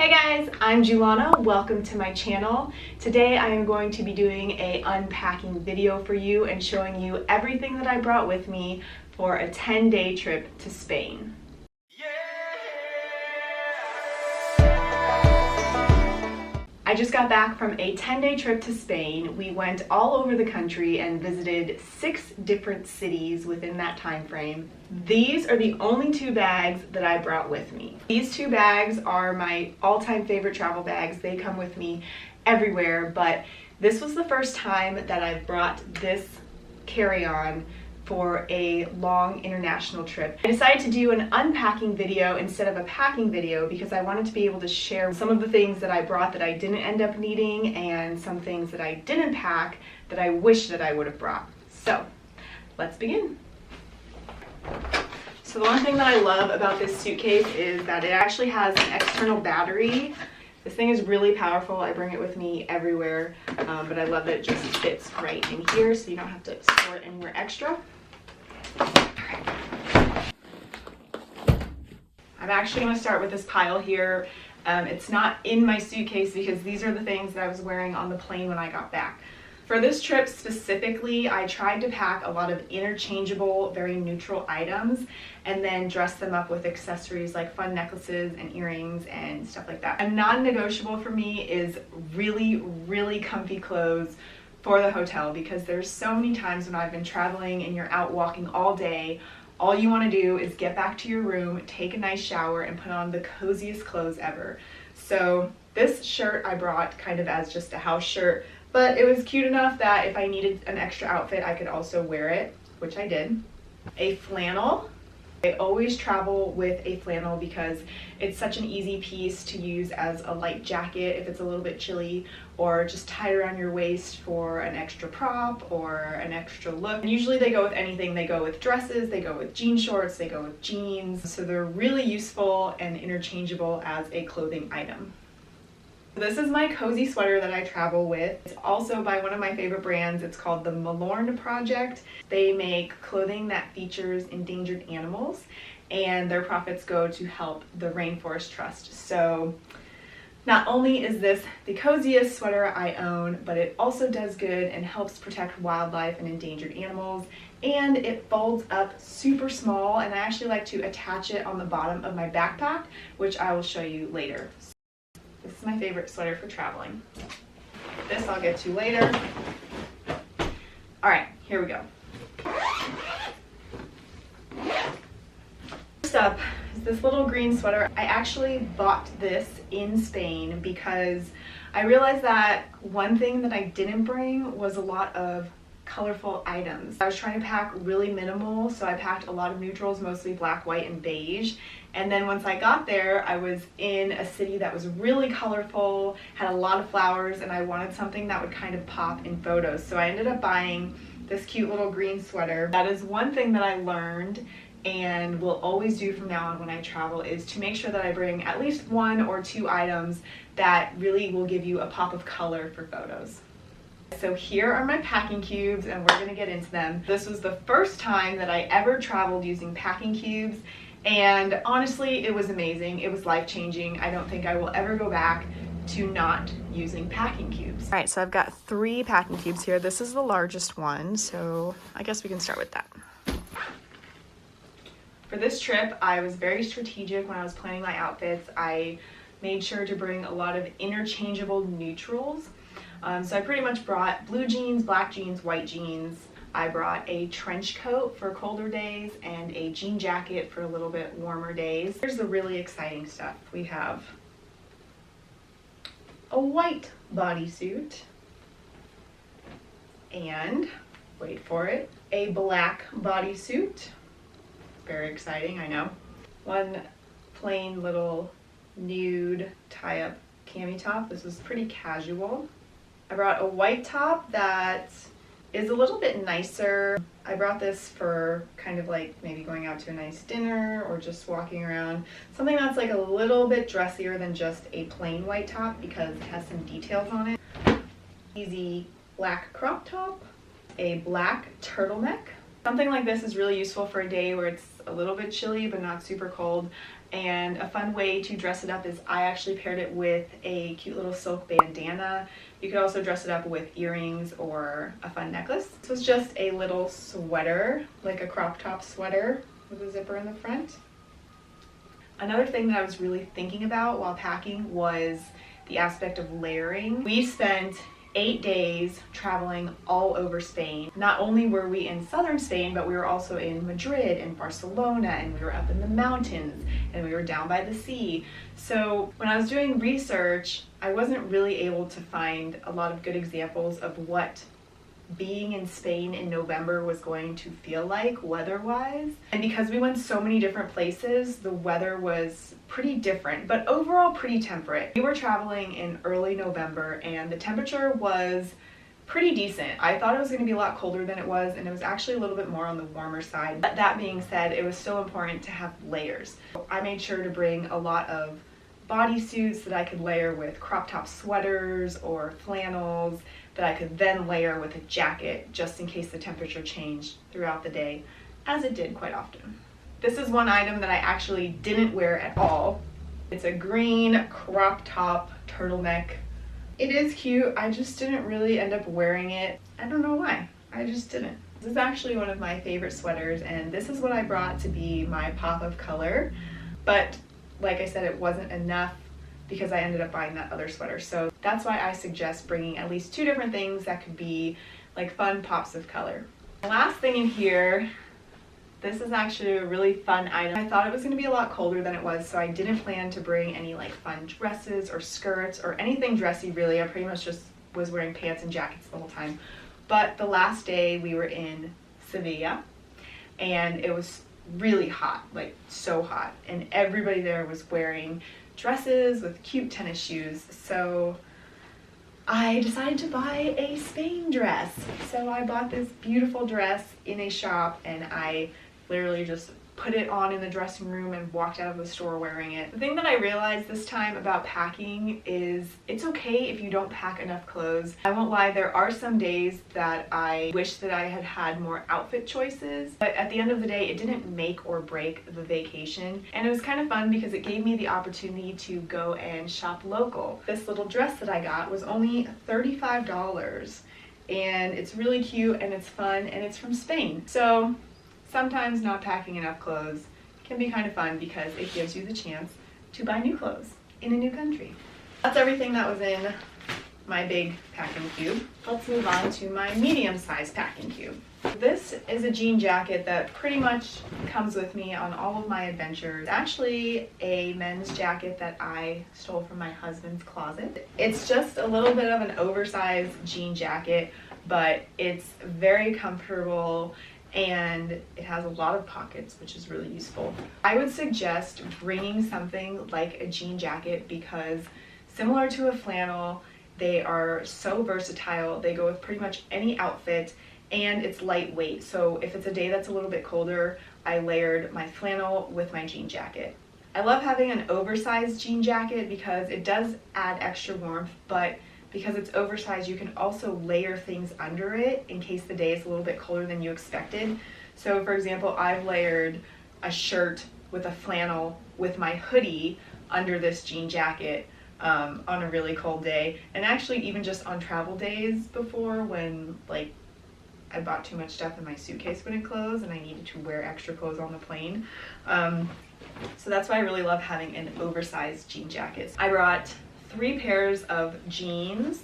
Hey guys, I'm Julana. Welcome to my channel. Today I am going to be doing a unpacking video for you and showing you everything that I brought with me for a 10-day trip to Spain. I just got back from a 10-day trip to Spain. We went all over the country and visited 6 different cities within that time frame. These are the only 2 bags that I brought with me. These 2 bags are my all-time favorite travel bags. They come with me everywhere, but this was the first time that I've brought this carry-on for a long international trip. I decided to do an unpacking video instead of a packing video because I wanted to be able to share some of the things that I brought that I didn't end up needing and some things that I didn't pack that I wish that I would have brought. So let's begin. So the one thing that I love about this suitcase is that it actually has an external battery. This thing is really powerful. I bring it with me everywhere, but I love that it just fits right in here so you don't have to store it anywhere extra. I'm actually going to start with this pile here. It's not in my suitcase because these are the things that I was wearing on the plane when I got back. For this trip specifically, I tried to pack a lot of interchangeable, very neutral items and then dress them up with accessories like fun necklaces and earrings and stuff like that. A non-negotiable for me is really comfy clothes for the hotel because there's so many times when I've been traveling and you're out walking all day, all you want to do is get back to your room, take a nice shower, and put on the coziest clothes ever. So this shirt I brought kind of as just a house shirt, but it was cute enough that if I needed an extra outfit, I could also wear it, which I did. A flannel. I always travel with a flannel because it's such an easy piece to use as a light jacket if it's a little bit chilly, or just tie it around your waist for an extra prop or an extra look. And usually they go with anything. They go with dresses, they go with jean shorts, they go with jeans. So they're really useful and interchangeable as a clothing item. This is my cozy sweater that I travel with. It's also by one of my favorite brands. It's called the Malorn Project. They make clothing that features endangered animals, and their profits go to help the Rainforest Trust. So not only is this the coziest sweater I own, but it also does good and helps protect wildlife and endangered animals, and it folds up super small, and I actually like to attach it on the bottom of my backpack, which I will show you later. This is my favorite sweater for traveling. This I'll get to later. All right, here we go. First up is this little green sweater. I actually bought this in Spain because I realized that one thing that I didn't bring was a lot of colorful items. I was trying to pack really minimal, so I packed a lot of neutrals, mostly black, white, and beige. And then once I got there, I was in a city that was really colorful, had a lot of flowers, and I wanted something that would kind of pop in photos. So I ended up buying this cute little green sweater. That is one thing that I learned and will always do from now on when I travel, is to make sure that I bring at least 1 or 2 items that really will give you a pop of color for photos. So here are my packing cubes, and we're gonna get into them. This was the first time that I ever traveled using packing cubes, and honestly, it was amazing. It was life-changing. I don't think I will ever go back to not using packing cubes. All right, so I've got 3 packing cubes here. This is the largest one, so I guess we can start with that. For this trip, I was very strategic when I was planning my outfits. I made sure to bring a lot of interchangeable neutrals. So I pretty much brought blue jeans, black jeans, white jeans. I brought a trench coat for colder days and a jean jacket for a little bit warmer days. Here's the really exciting stuff. We have a white bodysuit and, wait for it, a black bodysuit. Very exciting, I know. One plain little nude tie-up cami top. This was pretty casual. I brought a white top that is a little bit nicer. I brought this for kind of like maybe going out to a nice dinner or just walking around. Something that's like a little bit dressier than just a plain white top because it has some details on it. Easy black crop top, a black turtleneck. Something like this is really useful for a day where it's a little bit chilly but not super cold, And a fun way to dress it up is I actually paired it with a cute little silk bandana. You could also dress it up with earrings or a fun necklace. This was just a little sweater, like a crop top sweater with a zipper in the front. Another thing that I was really thinking about while packing was the aspect of layering. We spent 8 days traveling all over Spain. Not only were we in southern Spain, but we were also in Madrid and Barcelona, and we were up in the mountains, and we were down by the sea. So when I was doing research, I wasn't really able to find a lot of good examples of what being in Spain in November was going to feel like weather-wise. And because we went so many different places, the weather was pretty different, but overall pretty temperate. We were traveling in early November and the temperature was pretty decent. I thought it was going to be a lot colder than it was, and it was actually a little bit more on the warmer side. But that being said, it was still important to have layers. I made sure to bring a lot of bodysuits that I could layer with crop top sweaters or flannels that I could then layer with a jacket just in case the temperature changed throughout the day, as it did quite often. This is one item that I actually didn't wear at all. It's a green crop top turtleneck. It is cute, I just didn't really end up wearing it. I don't know why, I just didn't. This is actually one of my favorite sweaters, and this is what I brought to be my pop of color. But like I said, it wasn't enough because I ended up buying that other sweater. So that's why I suggest bringing at least 2 different things that could be like fun pops of color. The last thing in here, this is actually a really fun item. I thought it was going to be a lot colder than it was, so I didn't plan to bring any like fun dresses or skirts or anything dressy really. I pretty much just was wearing pants and jackets the whole time. But the last day we were in Sevilla and it was really hot, like so hot, and everybody there was wearing dresses with cute tennis shoes. So I decided to buy a Spain dress. So I bought this beautiful dress in a shop and I literally just put it on in the dressing room and walked out of the store wearing it. The thing that I realized this time about packing is it's okay if you don't pack enough clothes. I won't lie, there are some days that I wish that I had had more outfit choices, but at the end of the day, it didn't make or break the vacation. And it was kind of fun because it gave me the opportunity to go and shop local. This little dress that I got was only $35 and it's really cute and it's fun and it's from Spain. So sometimes not packing enough clothes can be kind of fun because it gives you the chance to buy new clothes in a new country. That's everything that was in my big packing cube. Let's move on to my medium-sized packing cube. This is a jean jacket that pretty much comes with me on all of my adventures. It's actually a men's jacket that I stole from my husband's closet. It's just a little bit of an oversized jean jacket, but it's very comfortable and it has a lot of pockets, which is really useful. I would suggest bringing something like a jean jacket because similar to a flannel, they are so versatile. They go with pretty much any outfit and it's lightweight. So if it's a day that's a little bit colder, I layered my flannel with my jean jacket. I love having an oversized jean jacket because it does add extra warmth, but because it's oversized, you can also layer things under it in case the day is a little bit colder than you expected. So for example, I've layered a shirt with a flannel with my hoodie under this jean jacket on a really cold day. And actually even just on travel days before when like I bought too much stuff in my suitcase when it closed and I needed to wear extra clothes on the plane. So that's why I really love having an oversized jean jacket. I brought 3 pairs of jeans.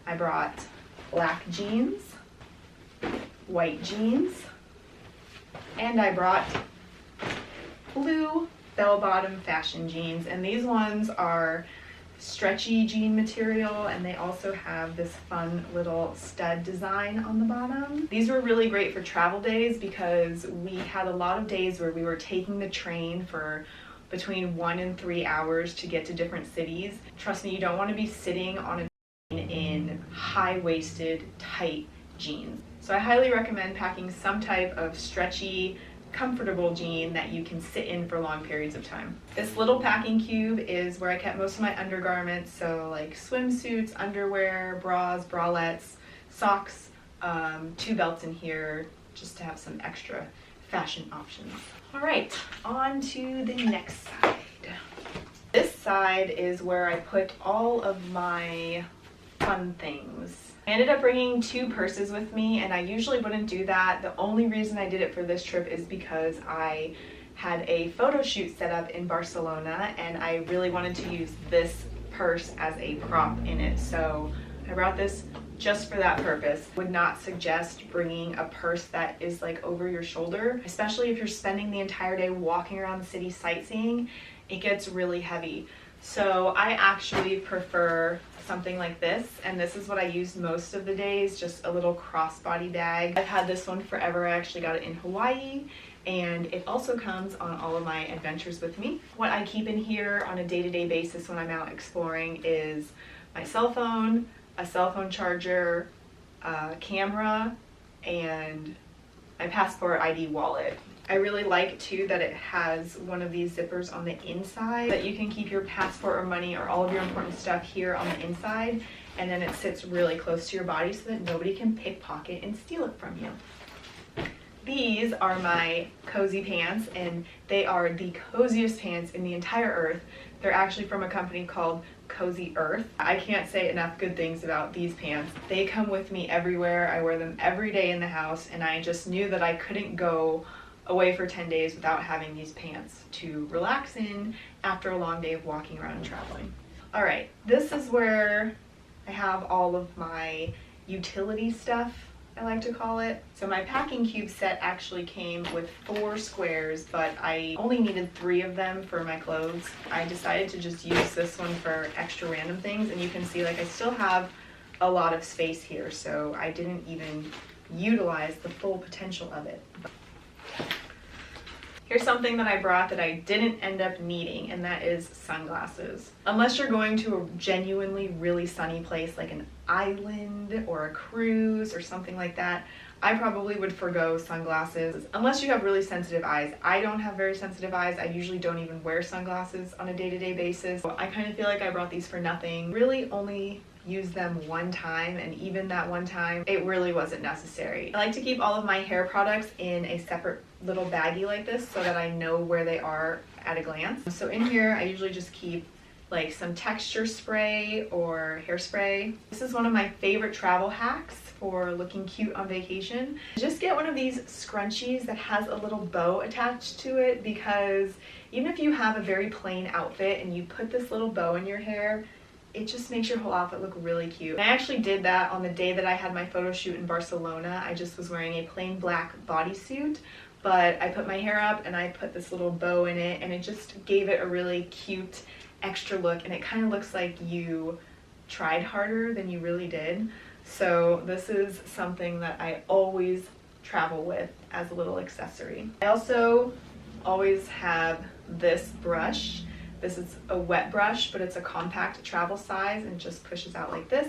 I brought black jeans, white jeans, and I brought blue bell-bottom fashion jeans. And these ones are stretchy jean material and they also have this fun little stud design on the bottom. These were really great for travel days because we had a lot of days where we were taking the train for between 1 and 3 hours to get to different cities. Trust me, you don't want to be sitting on a train in high-waisted, tight jeans. So I highly recommend packing some type of stretchy, comfortable jean that you can sit in for long periods of time. This little packing cube is where I kept most of my undergarments, so like swimsuits, underwear, bras, bralettes, socks, 2 belts in here just to have some extra fashion options. All right, on to the next side. side is where I put all of my fun things. I ended up bringing 2 purses with me, and I usually wouldn't do that. The only reason I did it for this trip is because I had a photo shoot set up in Barcelona and I really wanted to use this purse as a prop in it. So I brought this just for that purpose. Would not suggest bringing a purse that is like over your shoulder, especially if you're spending the entire day walking around the city sightseeing. It gets really heavy. So I actually prefer something like this, and this is what I use most of the days, just a little crossbody bag. I've had this one forever. I actually got it in Hawaii, and it also comes on all of my adventures with me. What I keep in here on a day-to-day basis when I'm out exploring is my cell phone, a cell phone charger, a camera, and my passport ID wallet. I really like too that it has one of these zippers on the inside that you can keep your passport or money or all of your important stuff here on the inside, and then it sits really close to your body so that nobody can pickpocket and steal it from you. These are my cozy pants, and they are the coziest pants in the entire earth. They're actually from a company called Cozy Earth. I can't say enough good things about these pants. They come with me everywhere. I wear them every day in the house, and I just knew that I couldn't go away for 10 days without having these pants to relax in after a long day of walking around and traveling. All right, this is where I have all of my utility stuff, I like to call it. So my packing cube set actually came with 4 squares, but I only needed 3 of them for my clothes. I decided to just use this one for extra random things, and you can see like I still have a lot of space here, so I didn't even utilize the full potential of it. Here's something that I brought that I didn't end up needing, and that is sunglasses. Unless you're going to a genuinely really sunny place like an island or a cruise or something like that, I probably would forgo sunglasses unless you have really sensitive eyes. I don't have very sensitive eyes. I usually don't even wear sunglasses on a day-to-day basis. So I kind of feel like I brought these for nothing. Really only use them one time, and even that one time it really wasn't necessary. I like to keep all of my hair products in a separate little baggie like this so that I know where they are at a glance. So in here I usually just keep like some texture spray or hairspray. This is one of my favorite travel hacks for looking cute on vacation. Just get one of these scrunchies that has a little bow attached to it, because even if you have a very plain outfit and you put this little bow in your hair, it just makes your whole outfit look really cute. I actually did that on the day that I had my photo shoot in Barcelona. I just was wearing a plain black bodysuit, but I put my hair up and I put this little bow in it, and it just gave it a really cute extra look, and it kind of looks like you tried harder than you really did. So this is something that I always travel with as a little accessory. I also always have this brush. This is a wet brush, but it's a compact travel size and just pushes out like this.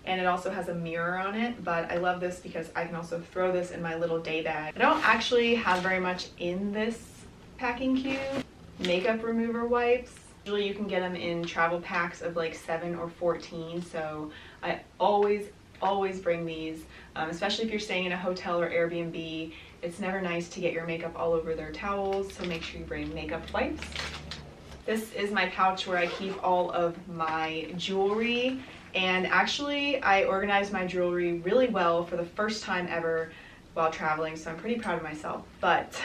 And it also has a mirror on it, but I love this because I can also throw this in my little day bag. I don't actually have very much in this packing cube. Makeup remover wipes. Usually you can get them in travel packs of like 7 or 14, so I always bring these, especially if you're staying in a hotel or Airbnb. It's never nice to get your makeup all over their towels, so make sure you bring makeup wipes. This is my pouch where I keep all of my jewelry, and actually I organized my jewelry really well for the first time ever while traveling, so I'm pretty proud of myself. But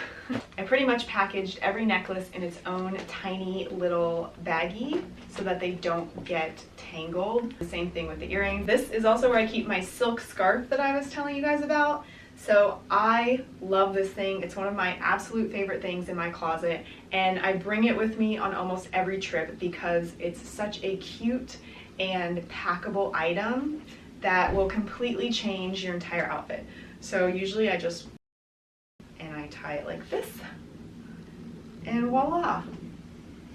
I pretty much packaged every necklace in its own tiny little baggie so that they don't get tangled. The same thing with the earrings. This is also where I keep my silk scarf that I was telling you guys about. So I love this thing. It's one of my absolute favorite things in my closet, and I bring it with me on almost every trip because it's such a cute and packable item that will completely change your entire outfit. So usually I tie it like this, and voila,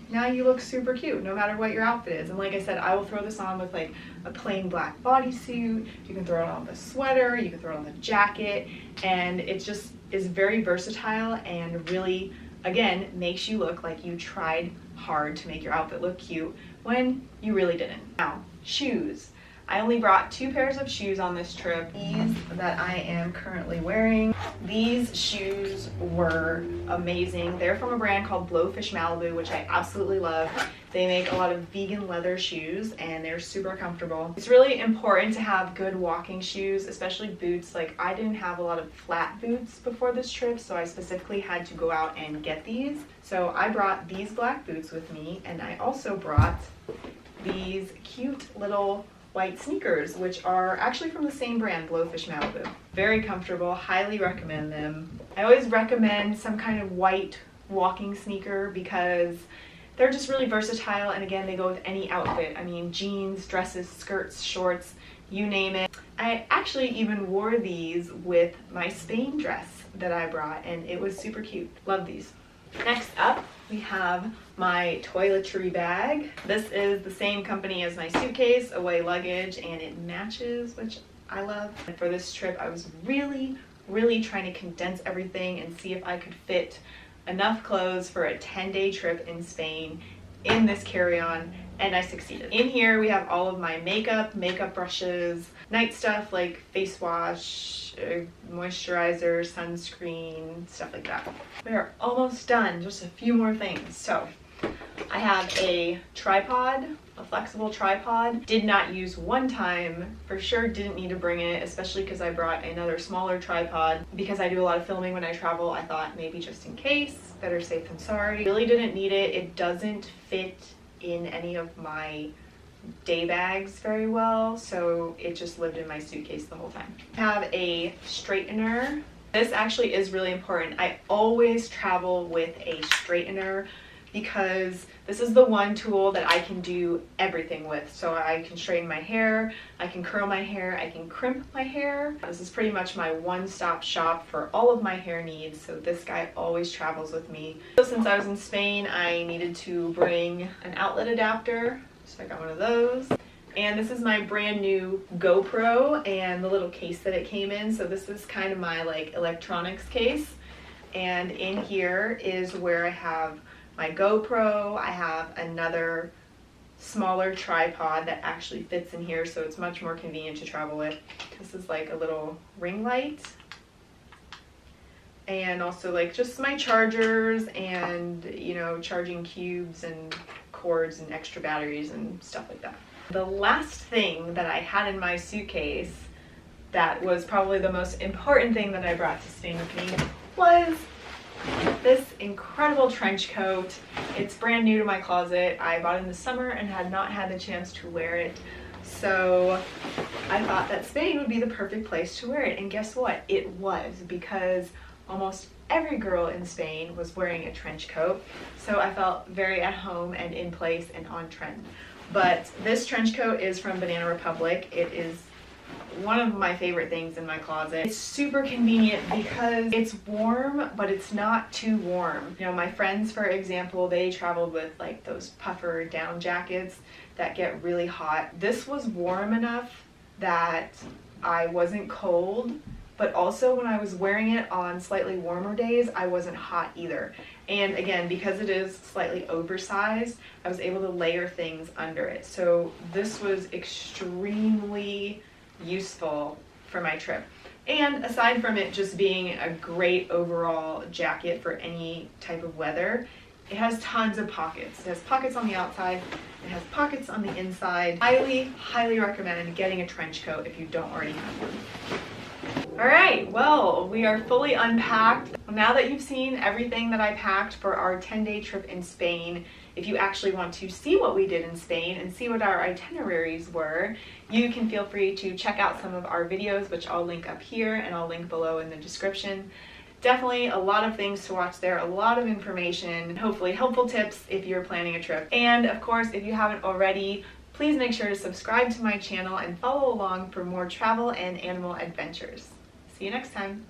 now you look super cute no matter what your outfit is. And like I said, I will throw this on with like a plain black bodysuit. You can throw it on with a sweater, you can throw it on the jacket, and it just is very versatile and really, again, makes you look like you tried hard to make your outfit look cute when you really didn't. Now, shoes. I only brought 2 pairs of shoes on this trip. These that I am currently wearing. These shoes were amazing. They're from a brand called Blowfish Malibu, which I absolutely love. They make a lot of vegan leather shoes and they're super comfortable. It's really important to have good walking shoes, especially boots. Like, I didn't have a lot of flat boots before this trip, so I specifically had to go out and get these. So I brought these black boots with me, and I also brought these cute little white sneakers, which are actually from the same brand, Blowfish Malibu. Very comfortable, highly recommend them. I always recommend some kind of white walking sneaker because they're just really versatile, and again, they go with any outfit. I mean, jeans, dresses, skirts, shorts, you name it. I actually even wore these with my Spain dress that I brought, and it was super cute. Love these. Next up, we have my toiletry bag. This is the same company as my suitcase, Away Luggage, and it matches, which I love. And for this trip, I was really trying to condense everything and see if I could fit enough clothes for a 10-day trip in Spain in this carry-on, and I succeeded. In here we have all of my makeup brushes, night stuff like face wash, moisturizer, sunscreen, stuff like that. We are almost done, just a few more things. So I have a tripod, a flexible tripod. Did not use one time, for sure didn't need to bring it, especially because I brought another smaller tripod. Because I do a lot of filming when I travel, I thought maybe just in case, better safe than sorry. Really didn't need it. It doesn't fit in any of my day bags very well, so it just lived in my suitcase the whole time. I have a straightener. This actually is really important. I always travel with a straightener because this is the one tool that I can do everything with. So I can straighten my hair, I can curl my hair, I can crimp my hair. This is pretty much my one-stop shop for all of my hair needs, so this guy always travels with me. So since I was in Spain, I needed to bring an outlet adapter, so I got one of those. And this is my brand new GoPro and the little case that it came in. So this is kind of my like electronics case. And in here is where I have my GoPro. I have another smaller tripod that actually fits in here, so it's much more convenient to travel with. This is like a little ring light. And also like just my chargers and, you know, charging cubes and cords and extra batteries and stuff like that. The last thing that I had in my suitcase that was probably the most important thing that I brought to Spain with me was this incredible trench coat. It's brand new to my closet. I bought it in the summer and had not had the chance to wear it. So I thought that Spain would be the perfect place to wear it. And guess what? It was, because almost every girl in Spain was wearing a trench coat. So I felt very at home and in place and on trend. But this trench coat is from Banana Republic. It is one of my favorite things in my closet. It's super convenient because it's warm, but it's not too warm. You know, my friends, for example, they traveled with like those puffer down jackets that get really hot. This was warm enough that I wasn't cold, but also when I was wearing it on slightly warmer days, I wasn't hot either. And again, because it is slightly oversized, I was able to layer things under it. So this was extremely useful for my trip. And aside from it just being a great overall jacket for any type of weather, it has tons of pockets. It has pockets on the outside, it has pockets on the inside. Highly recommend getting a trench coat if you don't already have one. Alright, well, we are fully unpacked. Now that you've seen everything that I packed for our 10-day trip in Spain, if you actually want to see what we did in Spain and see what our itineraries were, you can feel free to check out some of our videos, which I'll link up here and I'll link below in the description. Definitely a lot of things to watch there, a lot of information, hopefully helpful tips if you're planning a trip. And of course, if you haven't already, please make sure to subscribe to my channel and follow along for more travel and animal adventures. See you next time.